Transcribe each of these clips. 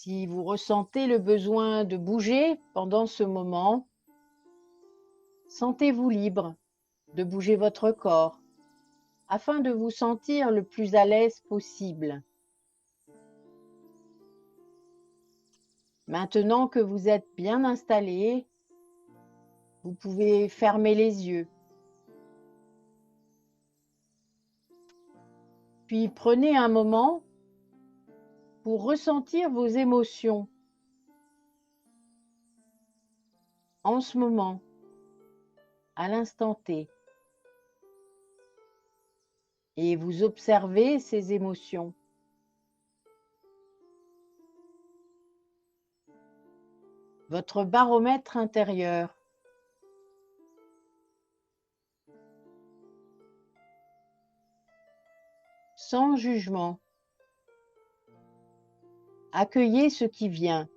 Si vous ressentez le besoin de bouger pendant ce moment, sentez-vous libre de bouger votre corps afin de vous sentir le plus à l'aise possible. Maintenant que vous êtes bien installé, vous pouvez fermer les yeux. Puis prenez un moment pour ressentir vos émotions en ce moment, à l'instant T. Et vous observez ces émotions. Votre baromètre intérieur. Sans jugement. Accueillez ce qui vient.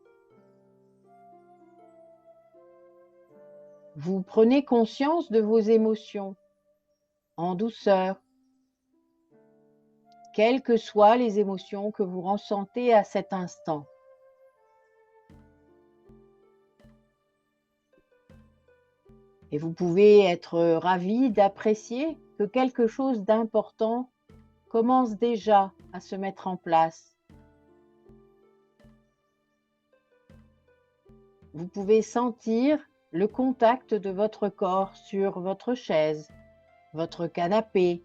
Vous prenez conscience de vos émotions en douceur, quelles que soient les émotions que vous ressentez à cet instant. Et vous pouvez être ravi d'apprécier que quelque chose d'important commence déjà à se mettre en place. Vous pouvez sentir le contact de votre corps sur votre chaise, votre canapé,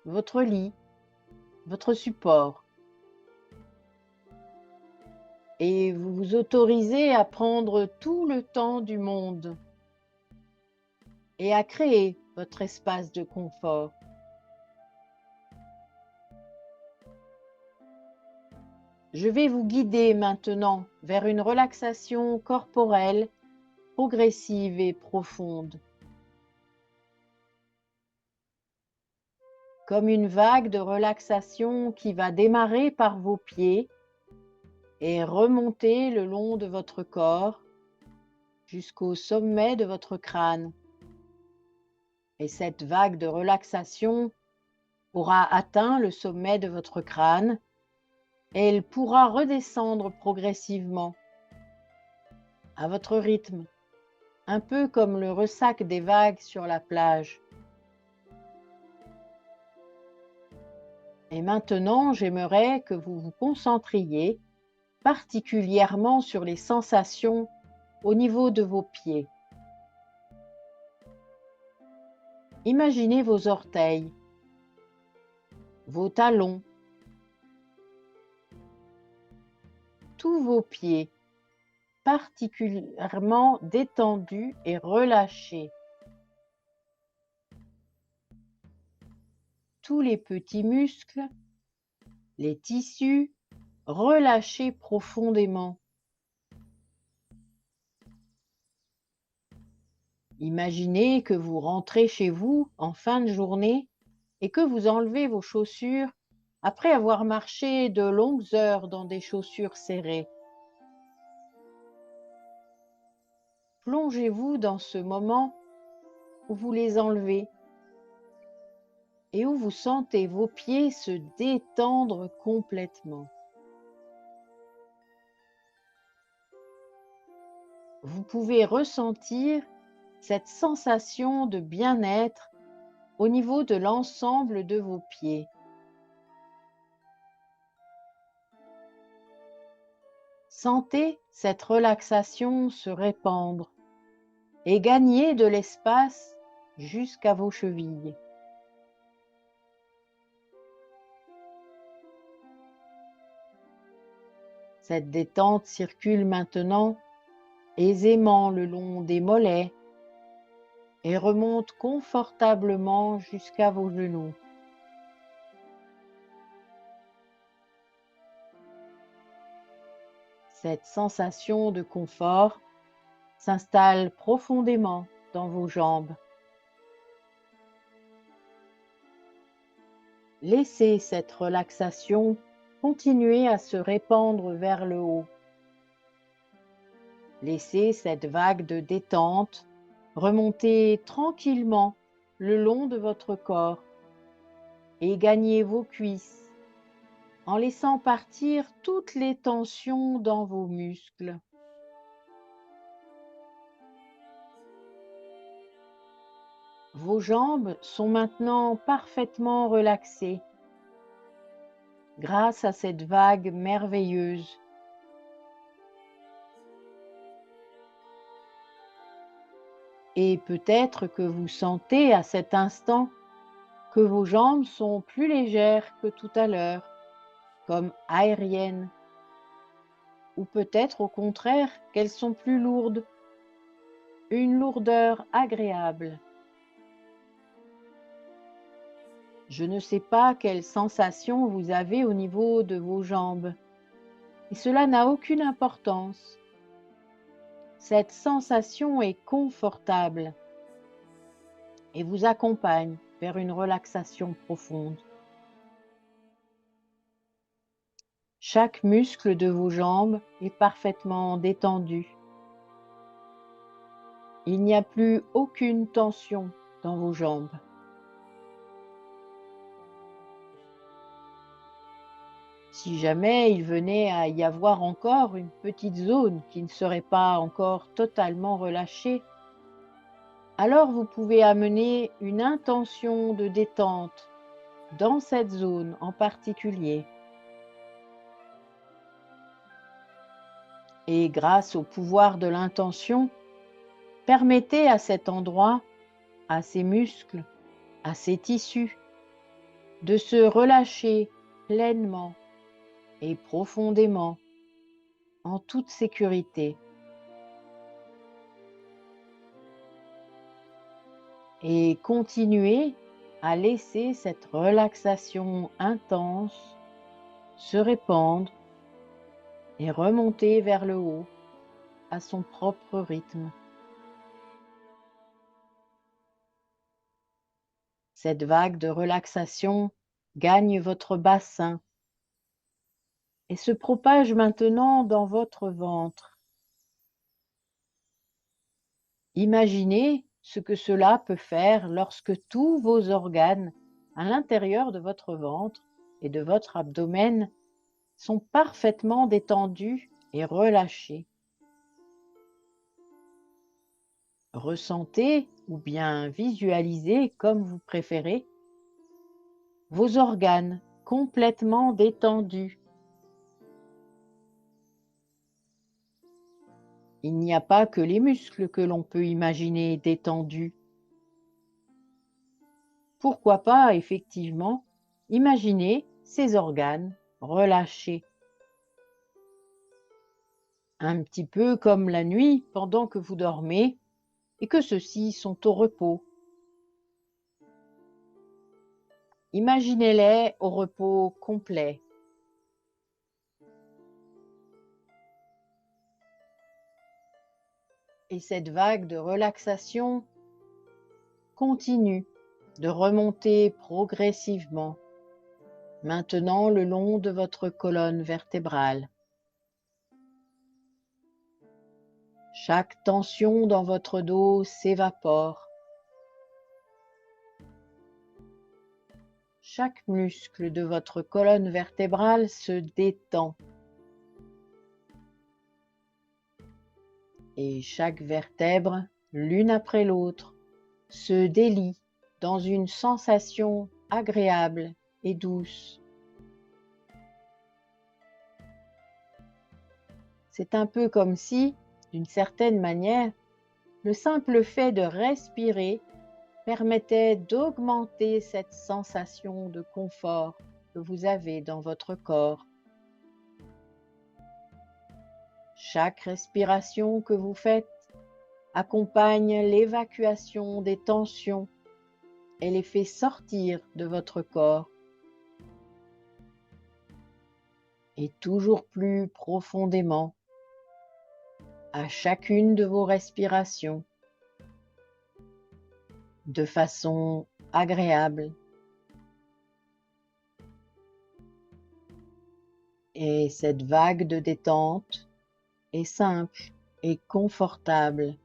votre lit, votre support. Et vous vous autorisez à prendre tout le temps du monde et à créer votre espace de confort. Je vais vous guider maintenant vers une relaxation corporelle progressive et profonde. Comme une vague de relaxation qui va démarrer par vos pieds et remonter le long de votre corps jusqu'au sommet de votre crâne. Et cette vague de relaxation aura atteint le sommet de votre crâne et elle pourra redescendre progressivement à votre rythme, un peu comme le ressac des vagues sur la plage. Et maintenant, j'aimerais que vous vous concentriez particulièrement sur les sensations au niveau de vos pieds. Imaginez vos orteils, vos talons, tous vos pieds particulièrement détendus et relâchés. Tous les petits muscles, les tissus relâchés profondément. Imaginez que vous rentrez chez vous en fin de journée et que vous enlevez vos chaussures après avoir marché de longues heures dans des chaussures serrées. Plongez-vous dans ce moment où vous les enlevez et où vous sentez vos pieds se détendre complètement. Vous pouvez ressentir cette sensation de bien-être au niveau de l'ensemble de vos pieds. Sentez cette relaxation se répandre et gagner de l'espace jusqu'à vos chevilles. Cette détente circule maintenant aisément le long des mollets et remonte confortablement jusqu'à vos genoux. Cette sensation de confort s'installe profondément dans vos jambes. Laissez cette relaxation continuer à se répandre vers le haut. Laissez cette vague de détente remonter tranquillement le long de votre corps et gagner vos cuisses, en laissant partir toutes les tensions dans vos muscles. Vos jambes sont maintenant parfaitement relaxées grâce à cette vague merveilleuse. Et peut-être que vous sentez à cet instant que vos jambes sont plus légères que tout à l'heure, comme aériennes, ou peut-être au contraire qu'elles sont plus lourdes, une lourdeur agréable. Je ne sais pas quelle sensation vous avez au niveau de vos jambes, et cela n'a aucune importance. Cette sensation est confortable et vous accompagne vers une relaxation profonde. Chaque muscle de vos jambes est parfaitement détendu. Il n'y a plus aucune tension dans vos jambes. Si jamais il venait à y avoir encore une petite zone qui ne serait pas encore totalement relâchée, alors vous pouvez amener une intention de détente dans cette zone en particulier. Et grâce au pouvoir de l'intention, permettez à cet endroit, à ces muscles, à ces tissus, de se relâcher pleinement et profondément, en toute sécurité. Et continuez à laisser cette relaxation intense se répandre et remonter vers le haut à son propre rythme. Cette vague de relaxation gagne votre bassin et se propage maintenant dans votre ventre. Imaginez ce que cela peut faire lorsque tous vos organes à l'intérieur de votre ventre et de votre abdomen sont parfaitement détendus et relâchés. Ressentez ou bien visualisez, comme vous préférez, vos organes complètement détendus. Il n'y a pas que les muscles que l'on peut imaginer détendus. Pourquoi pas, effectivement, imaginer ces organes relâchés. Un petit peu comme la nuit pendant que vous dormez et que ceux-ci sont au repos. Imaginez-les au repos complet. Et cette vague de relaxation continue de remonter progressivement, maintenant le long de votre colonne vertébrale. Chaque tension dans votre dos s'évapore. Chaque muscle de votre colonne vertébrale se détend. Et chaque vertèbre, l'une après l'autre, se délie dans une sensation agréable et douce. C'est un peu comme si, d'une certaine manière, le simple fait de respirer permettait d'augmenter cette sensation de confort que vous avez dans votre corps. Chaque respiration que vous faites accompagne l'évacuation des tensions et les fait sortir de votre corps. Et toujours plus profondément à chacune de vos respirations, de façon agréable. Et cette vague de détente est simple et confortable.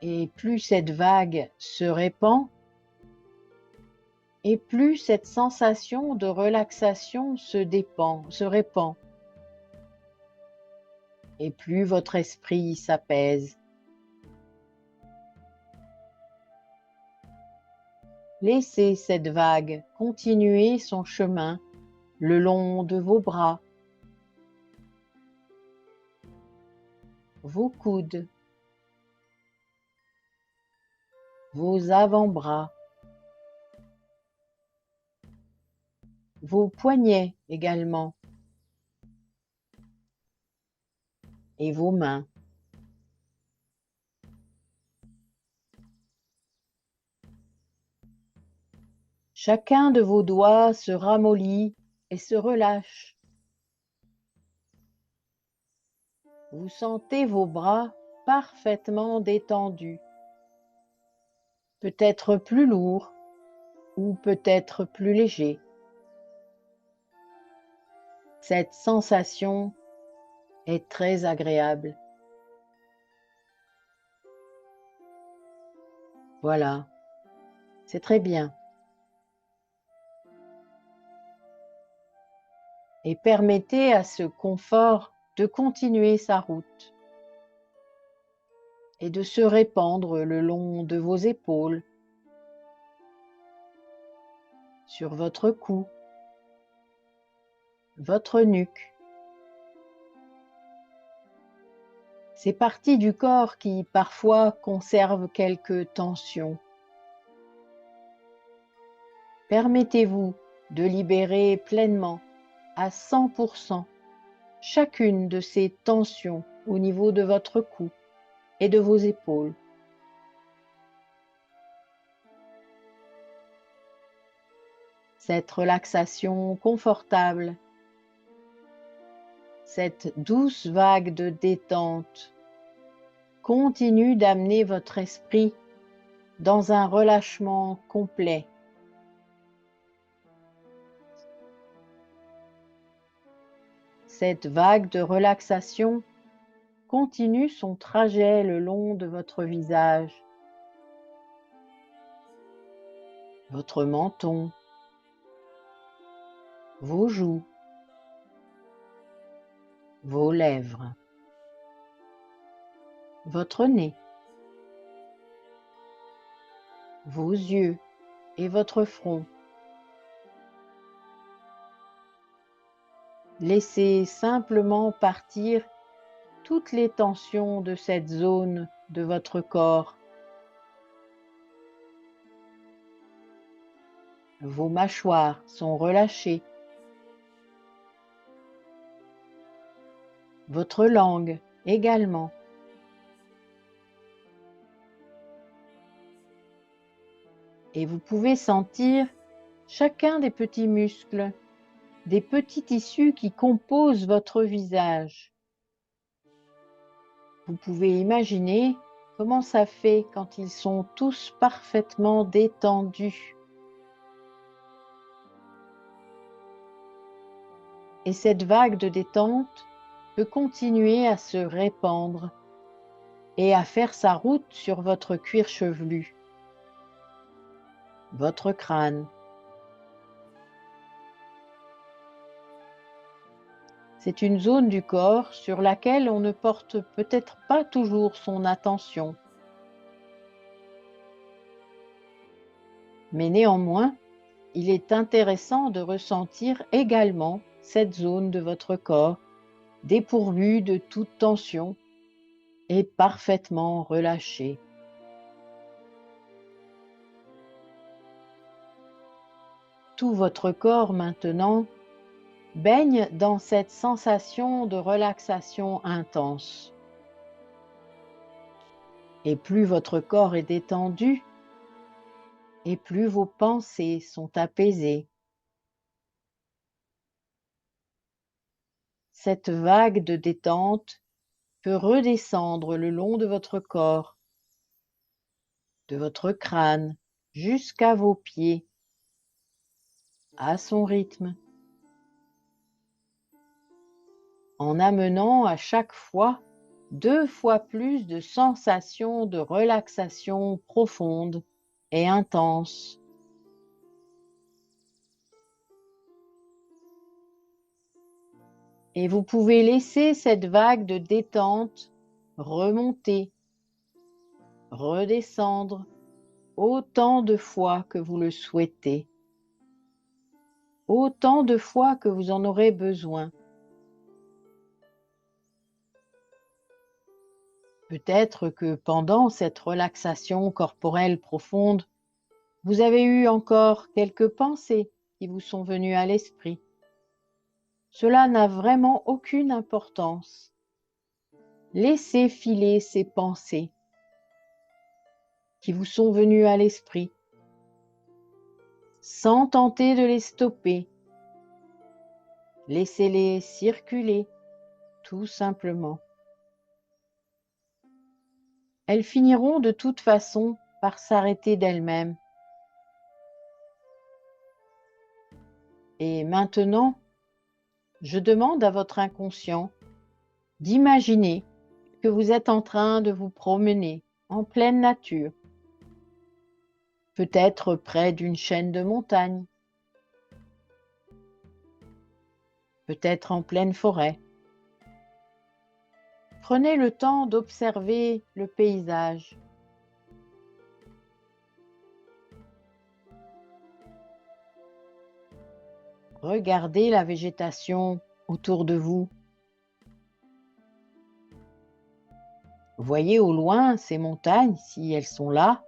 Et plus cette vague se répand, et plus cette sensation de relaxation se répand, et plus votre esprit s'apaise. Laissez cette vague continuer son chemin le long de vos bras, vos coudes, vos avant-bras, vos poignets également, et vos mains. Chacun de vos doigts se ramollit et se relâche. Vous sentez vos bras parfaitement détendus, peut-être plus lourds ou peut-être plus légers. Cette sensation est très agréable. Voilà, c'est très bien. Et permettez à ce confort de continuer sa route et de se répandre le long de vos épaules, sur votre cou, votre nuque. Ces parties du corps qui parfois conservent quelques tensions. Permettez-vous de libérer pleinement à 100% chacune de ces tensions au niveau de votre cou et de vos épaules. Cette relaxation confortable, cette douce vague de détente continue d'amener votre esprit dans un relâchement complet. Cette vague de relaxation continue son trajet le long de votre visage, votre menton, vos joues, vos lèvres, votre nez, vos yeux et votre front. Laissez simplement partir toutes les tensions de cette zone de votre corps. Vos mâchoires sont relâchées. Votre langue également. Et vous pouvez sentir chacun des petits muscles, des petits tissus qui composent votre visage. Vous pouvez imaginer comment ça fait quand ils sont tous parfaitement détendus. Et cette vague de détente peut continuer à se répandre et à faire sa route sur votre cuir chevelu, votre crâne. C'est une zone du corps sur laquelle on ne porte peut-être pas toujours son attention. Mais néanmoins, il est intéressant de ressentir également cette zone de votre corps dépourvue de toute tension et parfaitement relâchée. Tout votre corps maintenant baigne dans cette sensation de relaxation intense. Et plus votre corps est détendu, et plus vos pensées sont apaisées. Cette vague de détente peut redescendre le long de votre corps, de votre crâne jusqu'à vos pieds, à son rythme, en amenant à chaque fois 2 fois plus de sensations de relaxation profonde et intense. Et vous pouvez laisser cette vague de détente remonter, redescendre autant de fois que vous le souhaitez, autant de fois que vous en aurez besoin. Peut-être que pendant cette relaxation corporelle profonde, vous avez eu encore quelques pensées qui vous sont venues à l'esprit. Cela n'a vraiment aucune importance. Laissez filer ces pensées qui vous sont venues à l'esprit, sans tenter de les stopper. Laissez-les circuler, tout simplement. Elles finiront de toute façon par s'arrêter d'elles-mêmes. Et maintenant, je demande à votre inconscient d'imaginer que vous êtes en train de vous promener en pleine nature, peut-être près d'une chaîne de montagnes, peut-être en pleine forêt. Prenez le temps d'observer le paysage. Regardez la végétation autour de vous. Voyez au loin ces montagnes, si elles sont là,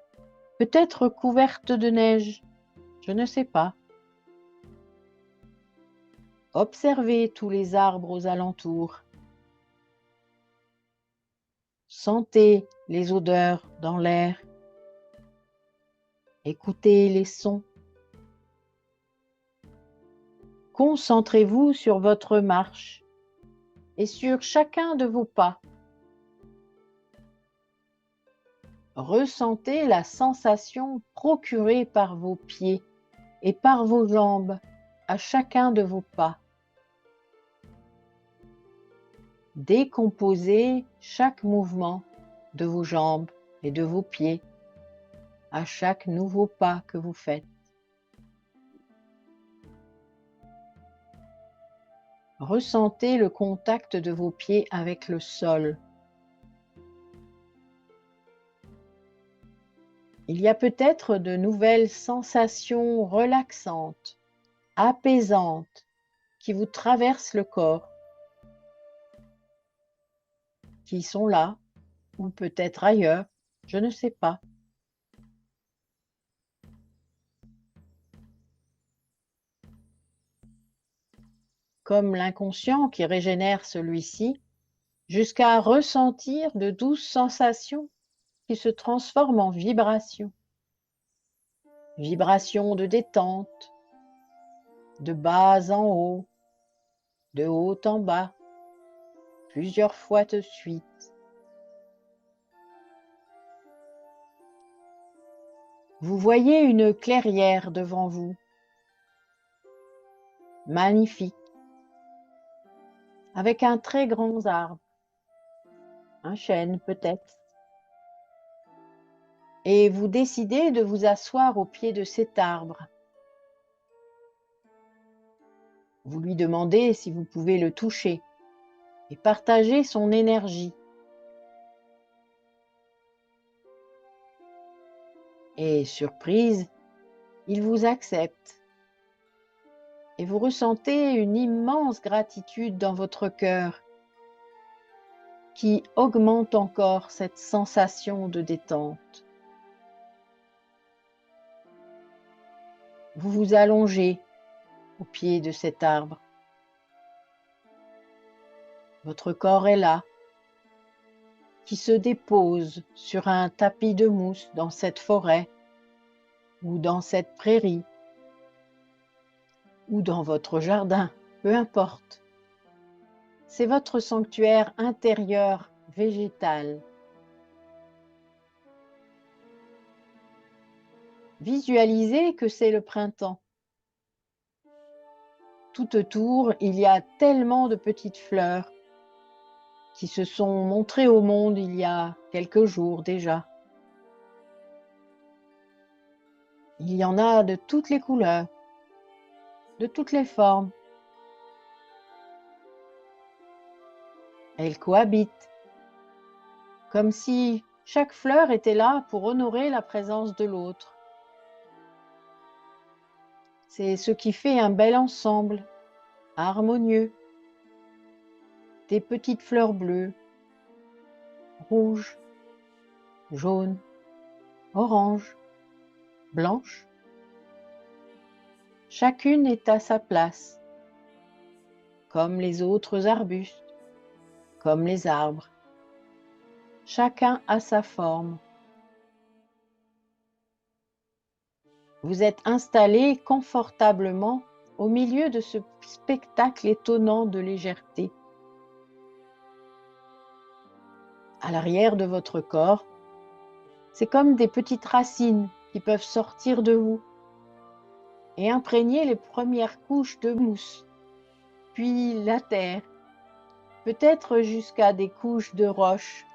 peut-être couvertes de neige, je ne sais pas. Observez tous les arbres aux alentours. Sentez les odeurs dans l'air. Écoutez les sons. Concentrez-vous sur votre marche et sur chacun de vos pas. Ressentez la sensation procurée par vos pieds et par vos jambes à chacun de vos pas. Décomposez chaque mouvement de vos jambes et de vos pieds à chaque nouveau pas que vous faites. Ressentez le contact de vos pieds avec le sol. Il y a peut-être de nouvelles sensations relaxantes, apaisantes, qui vous traversent le corps, qui sont là, ou peut-être ailleurs, je ne sais pas. Comme l'inconscient qui régénère celui-ci, jusqu'à ressentir de douces sensations qui se transforment en vibrations. Vibrations de détente, de bas en haut, de haut en bas, plusieurs fois de suite. Vous voyez une clairière devant vous, magnifique, avec un très grand arbre, un chêne peut-être. Et vous décidez de vous asseoir au pied de cet arbre. Vous lui demandez si vous pouvez le toucher et partager son énergie. Et surprise, il vous accepte. Et vous ressentez une immense gratitude dans votre cœur qui augmente encore cette sensation de détente. Vous vous allongez au pied de cet arbre. Votre corps est là, qui se dépose sur un tapis de mousse dans cette forêt ou dans cette prairie ou dans votre jardin, peu importe. C'est votre sanctuaire intérieur végétal. Visualisez que c'est le printemps. Tout autour, il y a tellement de petites fleurs qui se sont montrées au monde il y a quelques jours déjà. Il y en a de toutes les couleurs, de toutes les formes. Elles cohabitent, comme si chaque fleur était là pour honorer la présence de l'autre. C'est ce qui fait un bel ensemble, harmonieux. Des petites fleurs bleues, rouges, jaunes, oranges, blanches. Chacune est à sa place, comme les autres arbustes, comme les arbres. Chacun a sa forme. Vous êtes installé confortablement au milieu de ce spectacle étonnant de légèreté. À l'arrière de votre corps, c'est comme des petites racines qui peuvent sortir de vous et imprégner les premières couches de mousse, puis la terre, peut-être jusqu'à des couches de roches,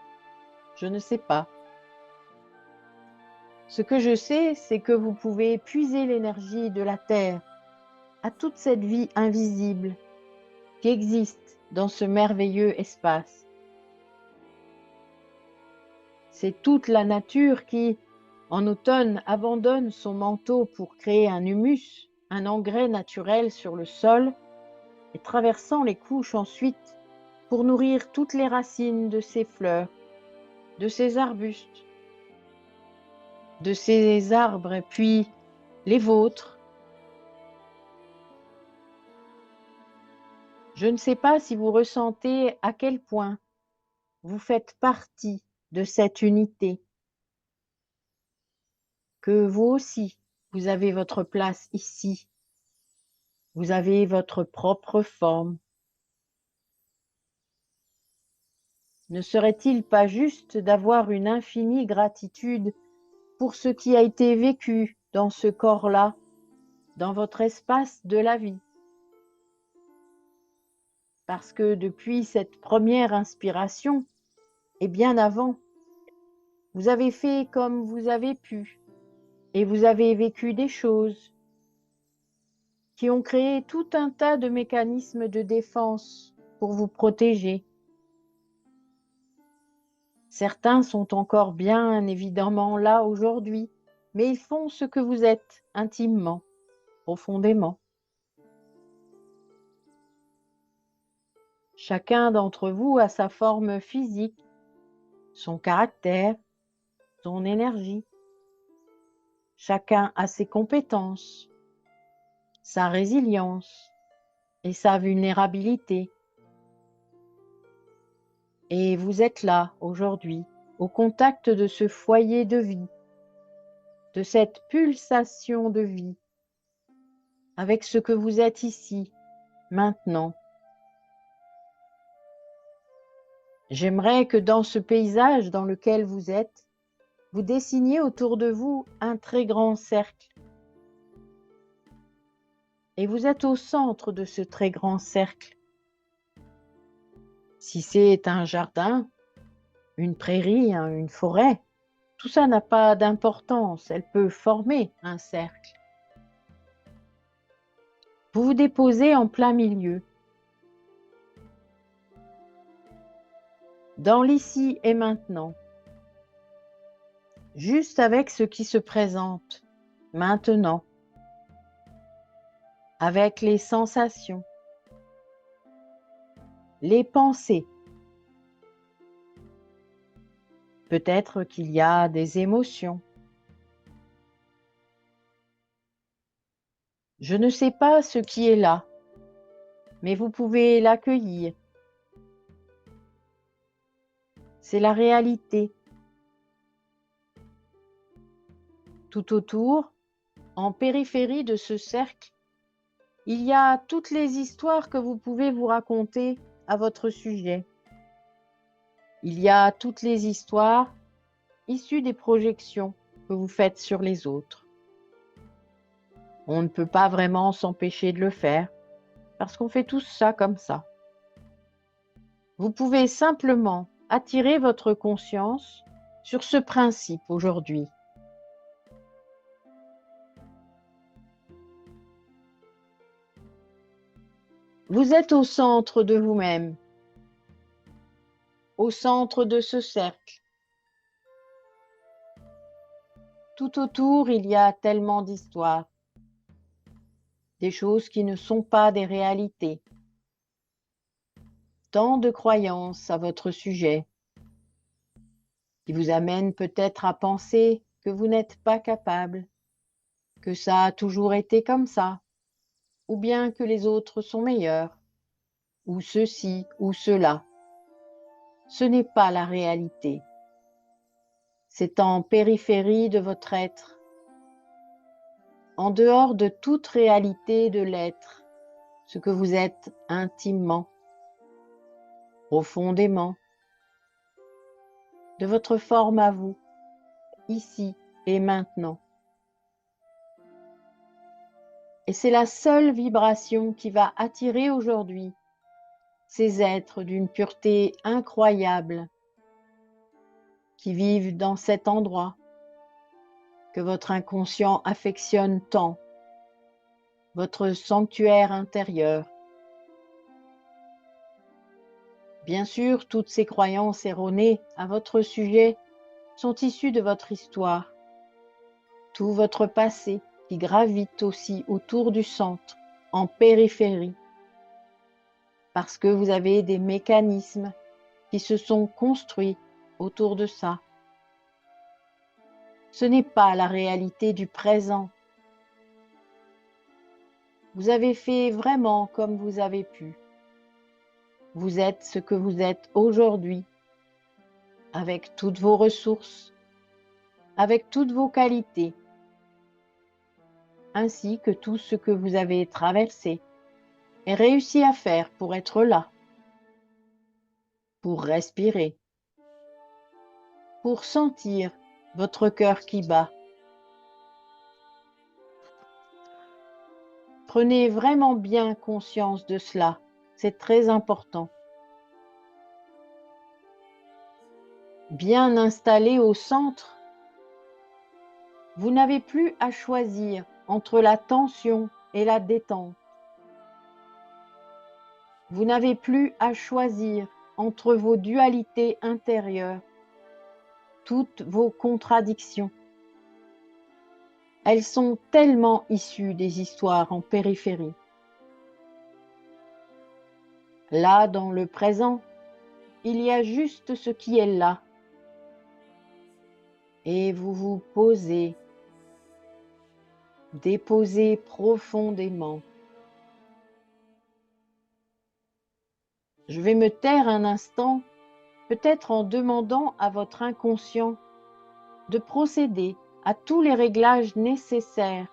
je ne sais pas. Ce que je sais, c'est que vous pouvez puiser l'énergie de la terre à toute cette vie invisible qui existe dans ce merveilleux espace. C'est toute la nature qui, en automne, abandonne son manteau pour créer un humus, un engrais naturel sur le sol, et traversant les couches ensuite pour nourrir toutes les racines de ces fleurs, de ces arbustes, de ces arbres, puis les vôtres. Je ne sais pas si vous ressentez à quel point vous faites partie de cette unité, que vous aussi, vous avez votre place ici, vous avez votre propre forme. Ne serait-il pas juste d'avoir une infinie gratitude pour ce qui a été vécu dans ce corps-là, dans votre espace de la vie? Parce que depuis cette première inspiration, et bien avant, vous avez fait comme vous avez pu, et vous avez vécu des choses qui ont créé tout un tas de mécanismes de défense pour vous protéger. Certains sont encore bien évidemment là aujourd'hui, mais ils font ce que vous êtes intimement, profondément. Chacun d'entre vous a sa forme physique, son caractère, son énergie. Chacun a ses compétences, sa résilience et sa vulnérabilité. Et vous êtes là aujourd'hui, au contact de ce foyer de vie, de cette pulsation de vie, avec ce que vous êtes ici, maintenant. J'aimerais que dans ce paysage dans lequel vous êtes, vous dessiniez autour de vous un très grand cercle. Et vous êtes au centre de ce très grand cercle. Si c'est un jardin, une prairie, une forêt, tout ça n'a pas d'importance, elle peut former un cercle. Vous vous déposez en plein milieu, dans l'ici et maintenant, juste avec ce qui se présente, maintenant, avec les sensations, les pensées. Peut-être qu'il y a des émotions. Je ne sais pas ce qui est là, mais vous pouvez l'accueillir. C'est la réalité. Tout autour, en périphérie de ce cercle, il y a toutes les histoires que vous pouvez vous raconter à votre sujet. Il y a toutes les histoires issues des projections que vous faites sur les autres. On ne peut pas vraiment s'empêcher de le faire, parce qu'on fait tous ça comme ça. Vous pouvez simplement attirer votre conscience sur ce principe aujourd'hui. Vous êtes au centre de vous-même. au centre de ce cercle. Tout autour, il y a tellement d'histoires, des choses qui ne sont pas des réalités, tant de croyances à votre sujet, qui vous amènent peut-être à penser que vous n'êtes pas capable, que ça a toujours été comme ça, ou bien que les autres sont meilleurs, ou ceci ou cela. Ce n'est pas la réalité. C'est en périphérie de votre être, en dehors de toute réalité de l'être, ce que vous êtes intimement, profondément, de votre forme à vous, ici et maintenant. Et c'est la seule vibration qui va attirer aujourd'hui ces êtres d'une pureté incroyable qui vivent dans cet endroit que votre inconscient affectionne tant, votre sanctuaire intérieur. Bien sûr, toutes ces croyances erronées à votre sujet sont issues de votre histoire, tout votre passé qui gravite aussi autour du centre, en périphérie, parce que vous avez des mécanismes qui se sont construits autour de ça. Ce n'est pas la réalité du présent. Vous avez fait vraiment comme vous avez pu. Vous êtes ce que vous êtes aujourd'hui, avec toutes vos ressources, avec toutes vos qualités, ainsi que tout ce que vous avez traversé et réussi à faire pour être là, pour respirer, pour sentir votre cœur qui bat. Prenez vraiment bien conscience de cela, c'est très important. Bien installé au centre, vous n'avez plus à choisir entre la tension et la détente. Vous n'avez plus à choisir entre vos dualités intérieures, toutes vos contradictions. Elles sont tellement issues des histoires en périphérie. Là, dans le présent, il y a juste ce qui est là. Et vous vous posez, déposez profondément. Je vais me taire un instant, peut-être en demandant à votre inconscient de procéder à tous les réglages nécessaires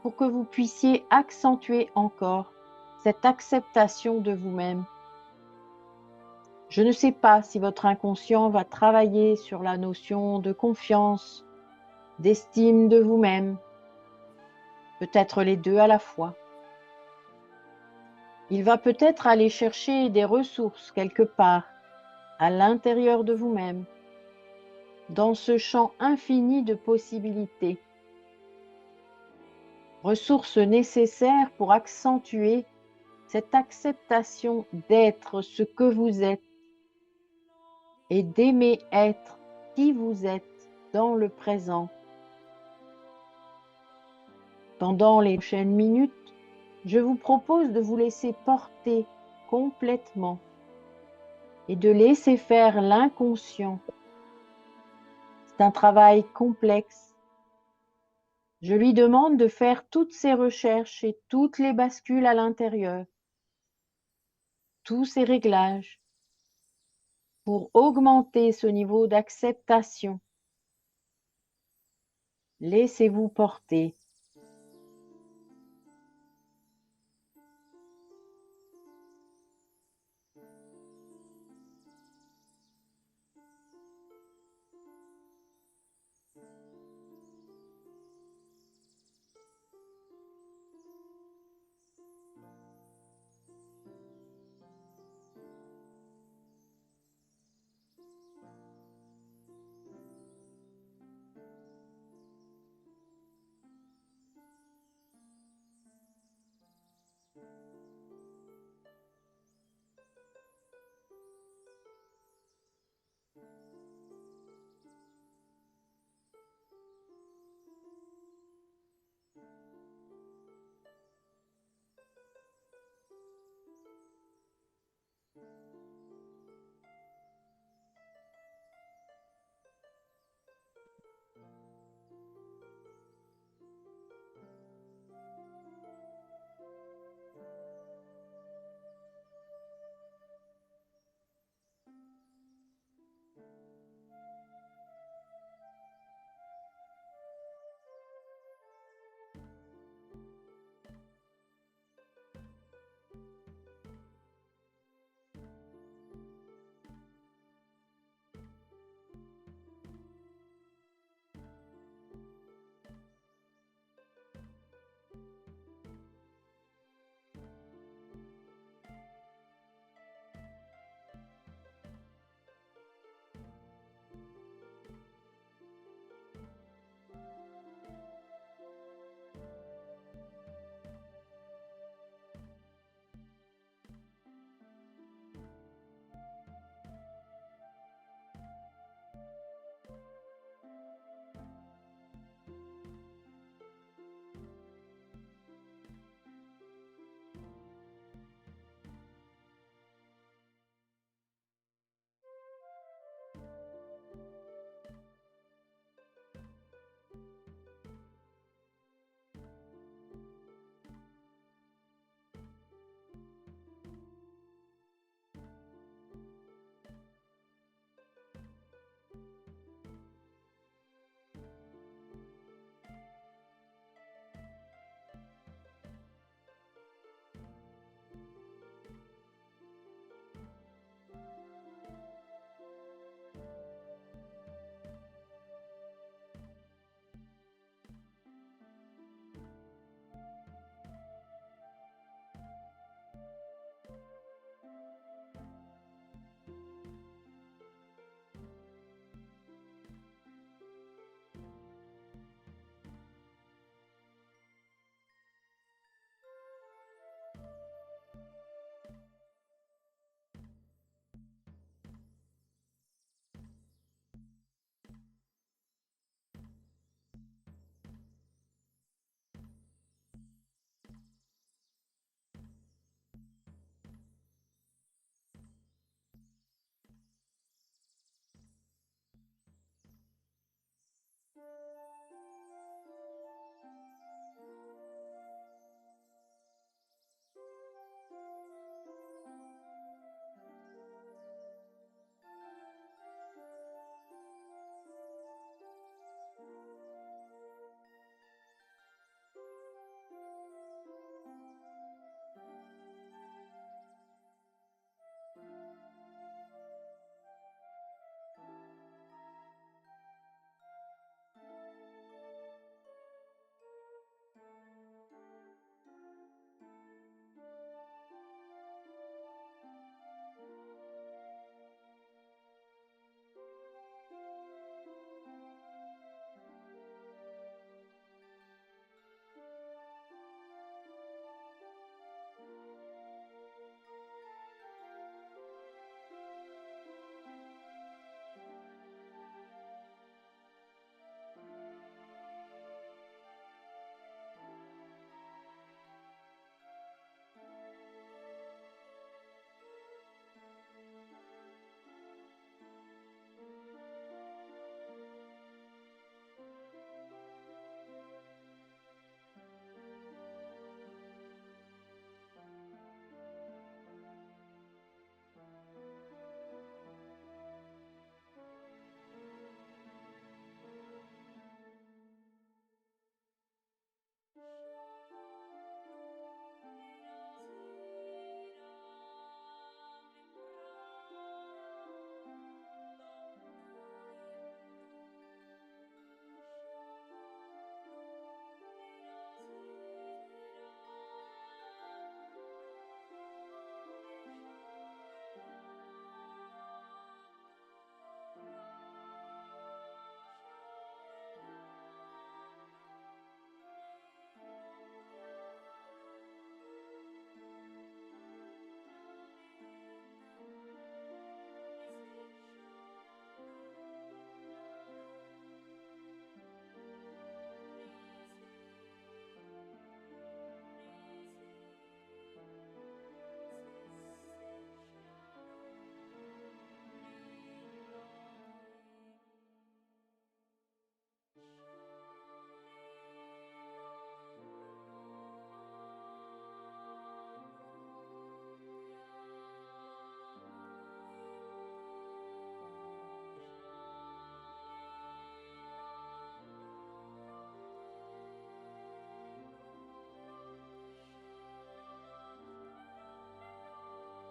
pour que vous puissiez accentuer encore cette acceptation de vous-même. Je ne sais pas si votre inconscient va travailler sur la notion de confiance, d'estime de vous-même, peut-être les deux à la fois. Il va peut-être aller chercher des ressources quelque part à l'intérieur de vous-même, dans ce champ infini de possibilités. Ressources nécessaires pour accentuer cette acceptation d'être ce que vous êtes et d'aimer être qui vous êtes dans le présent. Pendant les prochaines minutes, je vous propose de vous laisser porter complètement et de laisser faire l'inconscient. C'est un travail complexe. Je lui demande de faire toutes ses recherches et toutes les bascules à l'intérieur, tous ces réglages, pour augmenter ce niveau d'acceptation. Laissez-vous porter.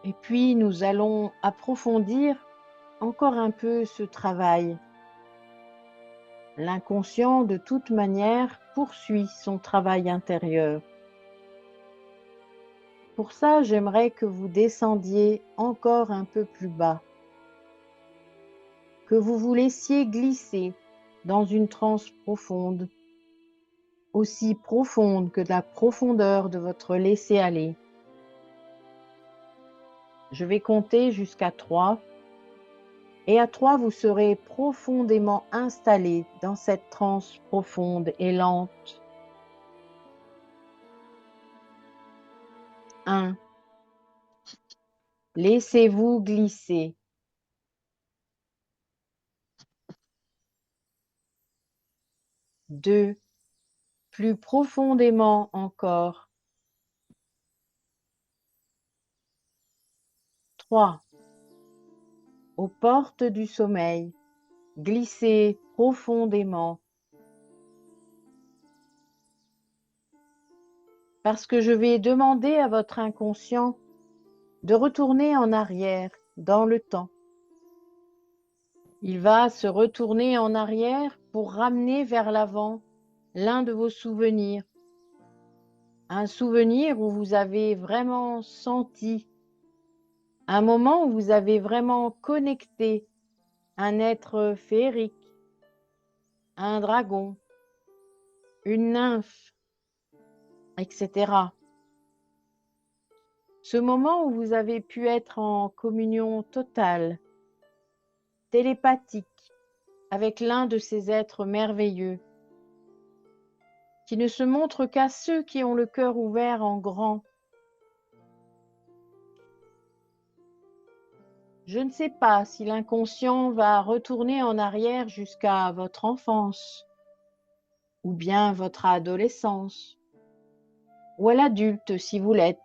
Et puis nous allons approfondir encore un peu ce travail. L'inconscient, de toute manière, poursuit son travail intérieur. Pour ça, j'aimerais que vous descendiez encore un peu plus bas, que vous vous laissiez glisser dans une transe profonde, aussi profonde que la profondeur de votre laisser-aller. Je vais compter jusqu'à 3. Et à 3, vous serez profondément installé dans cette transe profonde et lente. 1. Laissez-vous glisser. 2. Plus profondément encore. 3. Aux portes du sommeil, glissez profondément. Parce que je vais demander à votre inconscient de retourner en arrière dans le temps. Il va se retourner en arrière pour ramener vers l'avant l'un de vos souvenirs. Un souvenir où vous avez vraiment senti, un moment où vous avez vraiment connecté un être féerique, un dragon, une nymphe, etc. Ce moment où vous avez pu être en communion totale, télépathique, avec l'un de ces êtres merveilleux, qui ne se montrent qu'à ceux qui ont le cœur ouvert en grand. Je ne sais pas si l'inconscient va retourner en arrière jusqu'à votre enfance, ou bien votre adolescence, ou à l'adulte si vous l'êtes.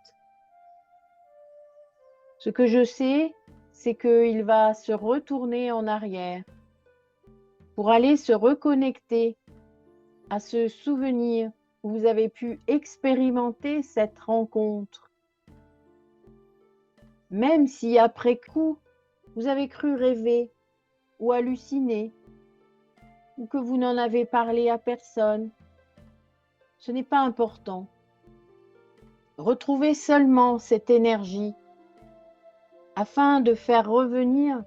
Ce que je sais, c'est qu'il va se retourner en arrière pour aller se reconnecter à ce souvenir où vous avez pu expérimenter cette rencontre. Même si après coup, vous avez cru rêver ou halluciner, ou que vous n'en avez parlé à personne, ce n'est pas important. Retrouvez seulement cette énergie afin de faire revenir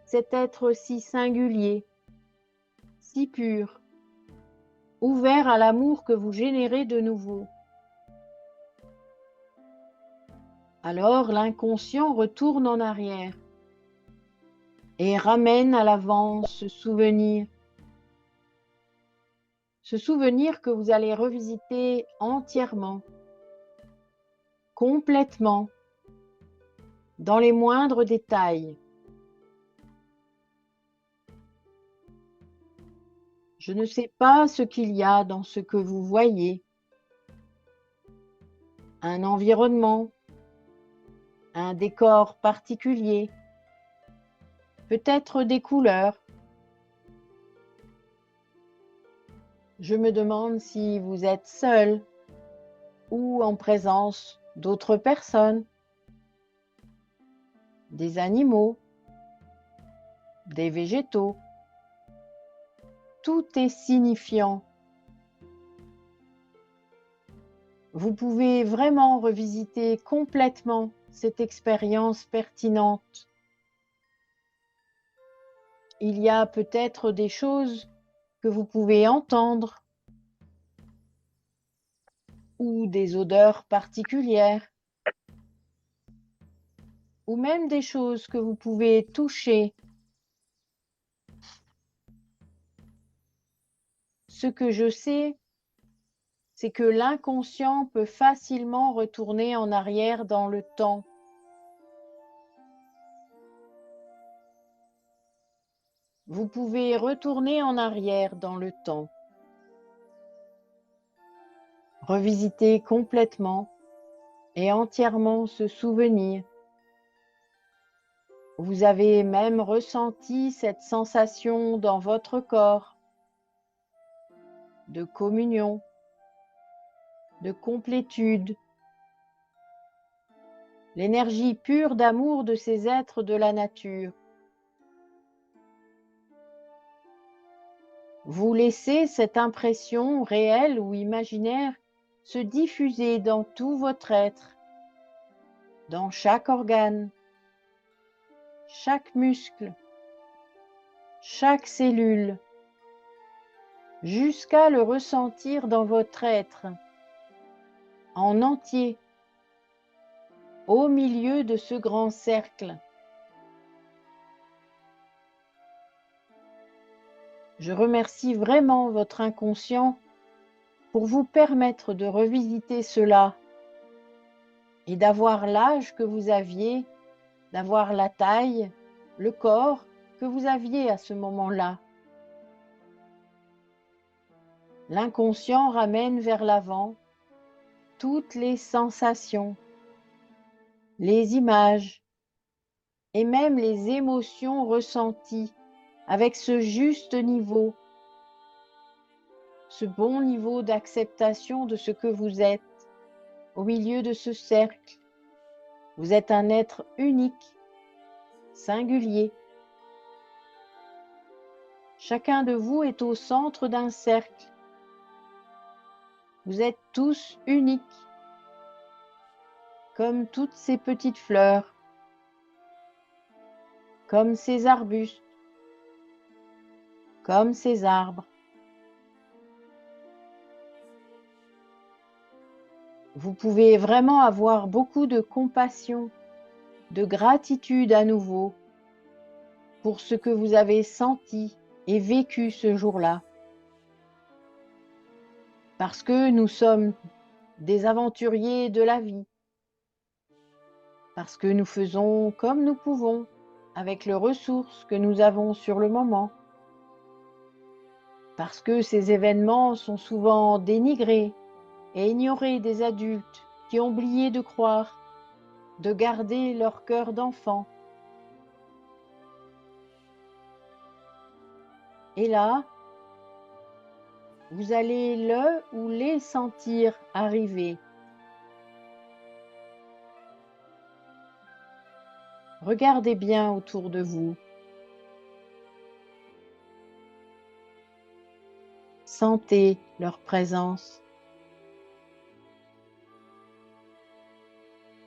cet être si singulier, si pur, ouvert à l'amour que vous générez de nouveau. Alors l'inconscient retourne en arrière et ramène à l'avant ce souvenir que vous allez revisiter entièrement, complètement, dans les moindres détails. Je ne sais pas ce qu'il y a dans ce que vous voyez. Un environnement, un décor particulier, peut-être des couleurs. Je me demande si vous êtes seul ou en présence d'autres personnes, des animaux, des végétaux. Tout est signifiant. Vous pouvez vraiment revisiter complètement cette expérience pertinente. Il y a peut-être des choses que vous pouvez entendre ou des odeurs particulières ou même des choses que vous pouvez toucher. Ce que je sais, c'est que l'inconscient peut facilement retourner en arrière dans le temps. Vous pouvez retourner en arrière dans le temps, revisiter complètement et entièrement ce souvenir. Vous avez même ressenti cette sensation dans votre corps de communion, de complétude, l'énergie pure d'amour de ces êtres de la nature. Vous laissez cette impression réelle ou imaginaire se diffuser dans tout votre être, dans chaque organe, chaque muscle, chaque cellule, jusqu'à le ressentir dans votre être, en entier, au milieu de ce grand cercle. Je remercie vraiment votre inconscient pour vous permettre de revisiter cela et d'avoir l'âge que vous aviez, d'avoir la taille, le corps que vous aviez à ce moment-là. L'inconscient ramène vers l'avant toutes les sensations, les images et même les émotions ressenties avec ce juste niveau, ce bon niveau d'acceptation de ce que vous êtes au milieu de ce cercle. Vous êtes un être unique, singulier. Chacun de vous est au centre d'un cercle. Vous êtes tous uniques, comme toutes ces petites fleurs, comme ces arbustes, comme ces arbres. Vous pouvez vraiment avoir beaucoup de compassion, de gratitude à nouveau pour ce que vous avez senti et vécu ce jour-là. Parce que nous sommes des aventuriers de la vie, parce que nous faisons comme nous pouvons avec les ressources que nous avons sur le moment, parce que ces événements sont souvent dénigrés et ignorés des adultes qui ont oublié de croire, de garder leur cœur d'enfant. Et là, vous allez le ou les sentir arriver. Regardez bien autour de vous. Sentez leur présence.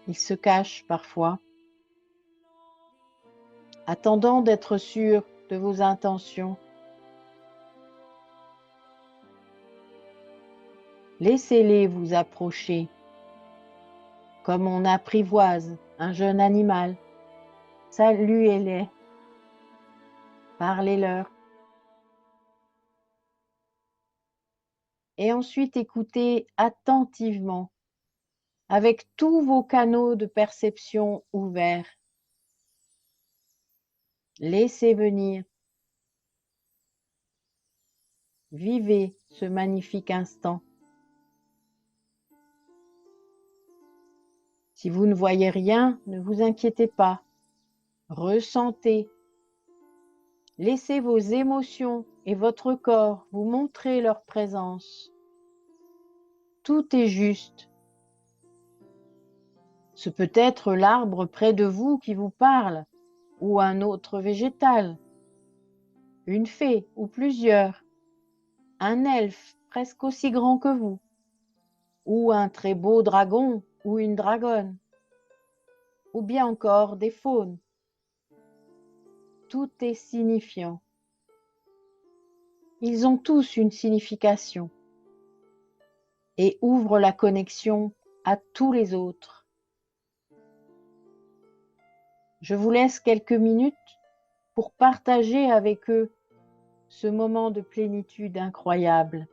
Ils se cachent parfois, attendant d'être sûrs de vos intentions. Laissez-les vous approcher, comme on apprivoise un jeune animal. Saluez-les, parlez-leur. Et ensuite écoutez attentivement, avec tous vos canaux de perception ouverts. Laissez venir. Vivez ce magnifique instant. Si vous ne voyez rien, ne vous inquiétez pas. Ressentez. Laissez vos émotions et votre corps vous montrer leur présence. Tout est juste. Ce peut être l'arbre près de vous qui vous parle, ou un autre végétal, une fée ou plusieurs, un elfe presque aussi grand que vous, ou un très beau dragon ou une dragonne, ou bien encore des faunes. Tout est signifiant. Ils ont tous une signification et ouvrent la connexion à tous les autres. Je vous laisse quelques minutes pour partager avec eux ce moment de plénitude incroyable.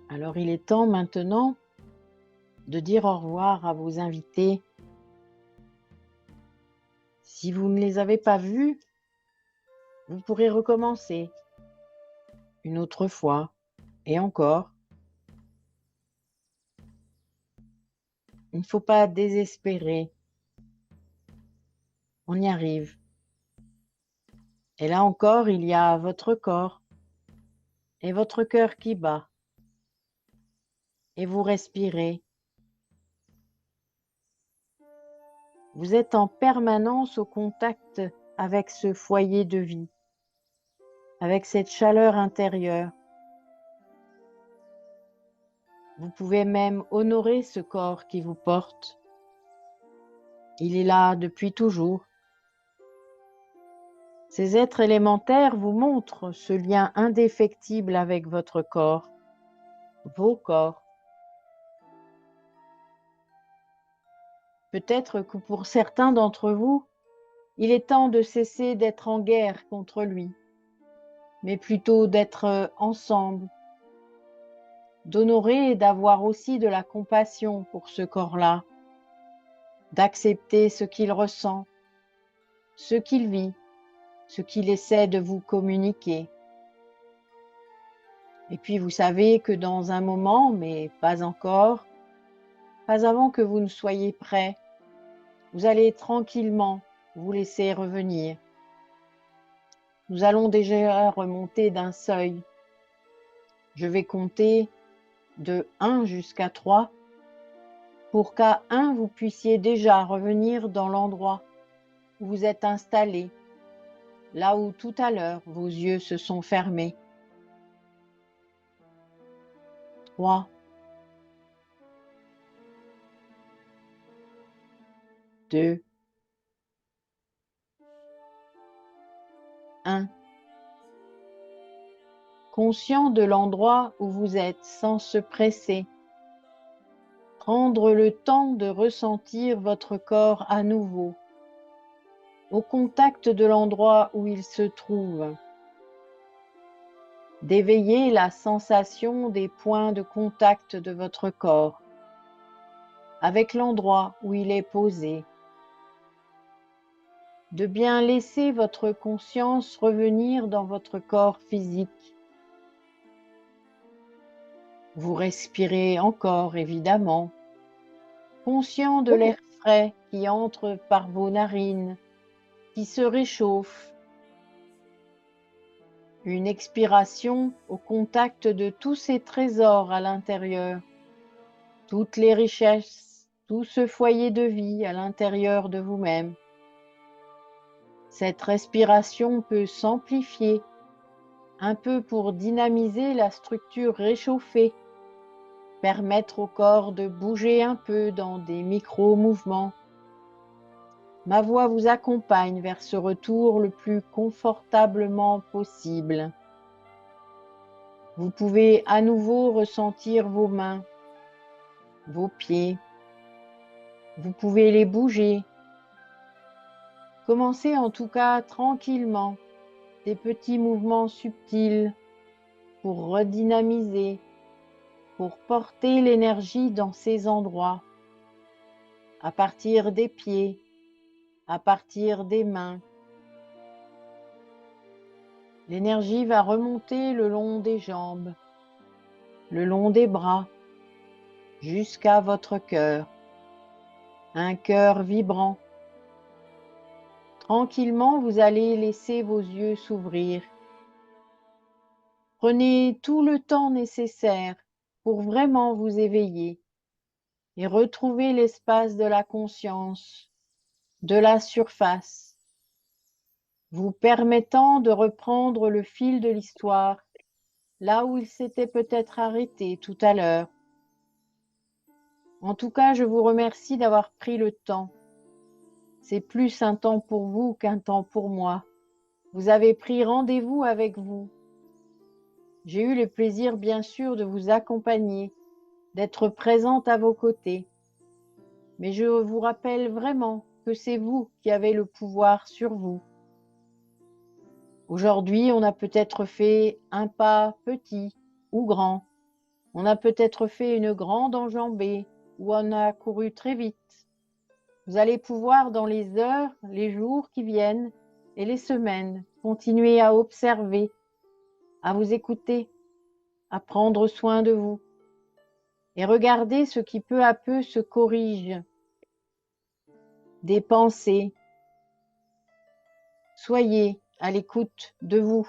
Alors il est temps maintenant de dire au revoir à vos invités. Si vous ne les avez pas vus, vous pourrez recommencer une autre fois et encore. Il ne faut pas désespérer, on y arrive. Et là encore, il y a votre corps et votre cœur qui bat. Et vous respirez. Vous êtes en permanence au contact avec ce foyer de vie, avec cette chaleur intérieure. Vous pouvez même honorer ce corps qui vous porte. Il est là depuis toujours. Ces êtres élémentaires vous montrent ce lien indéfectible avec votre corps, vos corps. Peut-être que pour certains d'entre vous, il est temps de cesser d'être en guerre contre lui, mais plutôt d'être ensemble, d'honorer et d'avoir aussi de la compassion pour ce corps-là, d'accepter ce qu'il ressent, ce qu'il vit, ce qu'il essaie de vous communiquer. Et puis vous savez que dans un moment, mais pas encore, pas avant que vous ne soyez prêt, vous allez tranquillement vous laisser revenir. Nous allons déjà remonter d'un seuil. Je vais compter de 1 jusqu'à 3 pour qu'à 1, vous puissiez déjà revenir dans l'endroit où vous êtes installé, là où tout à l'heure vos yeux se sont fermés. 3, 2, 1. Conscient de l'endroit où vous êtes, sans se presser. Prendre le temps de ressentir votre corps à nouveau, au contact de l'endroit où il se trouve. D'éveiller la sensation des points de contact de votre corps avec l'endroit où il est posé. De bien laisser votre conscience revenir dans votre corps physique. Vous respirez encore, évidemment, conscient de l'air frais qui entre par vos narines, qui se réchauffe. Une expiration au contact de tous ces trésors à l'intérieur, toutes les richesses, tout ce foyer de vie à l'intérieur de vous-même. Cette respiration peut s'amplifier un peu pour dynamiser la structure réchauffée, permettre au corps de bouger un peu dans des micro-mouvements. Ma voix vous accompagne vers ce retour le plus confortablement possible. Vous pouvez à nouveau ressentir vos mains, vos pieds. Vous pouvez les bouger. Commencez en tout cas tranquillement des petits mouvements subtils pour redynamiser, pour porter l'énergie dans ces endroits, à partir des pieds, à partir des mains. L'énergie va remonter le long des jambes, le long des bras, jusqu'à votre cœur. Un cœur vibrant. Tranquillement, vous allez laisser vos yeux s'ouvrir. Prenez tout le temps nécessaire pour vraiment vous éveiller et retrouver l'espace de la conscience, de la surface, vous permettant de reprendre le fil de l'histoire là où il s'était peut-être arrêté tout à l'heure. En tout cas, je vous remercie d'avoir pris le temps. C'est plus un temps pour vous qu'un temps pour moi. Vous avez pris rendez-vous avec vous. J'ai eu le plaisir, bien sûr, de vous accompagner, d'être présente à vos côtés. Mais je vous rappelle vraiment que c'est vous qui avez le pouvoir sur vous. Aujourd'hui, on a peut-être fait un pas petit ou grand. On a peut-être fait une grande enjambée ou on a couru très vite. Vous allez pouvoir, dans les heures, les jours qui viennent et les semaines, continuer à observer, à vous écouter, à prendre soin de vous et regarder ce qui peu à peu se corrige. Des pensées. Soyez à l'écoute de vous.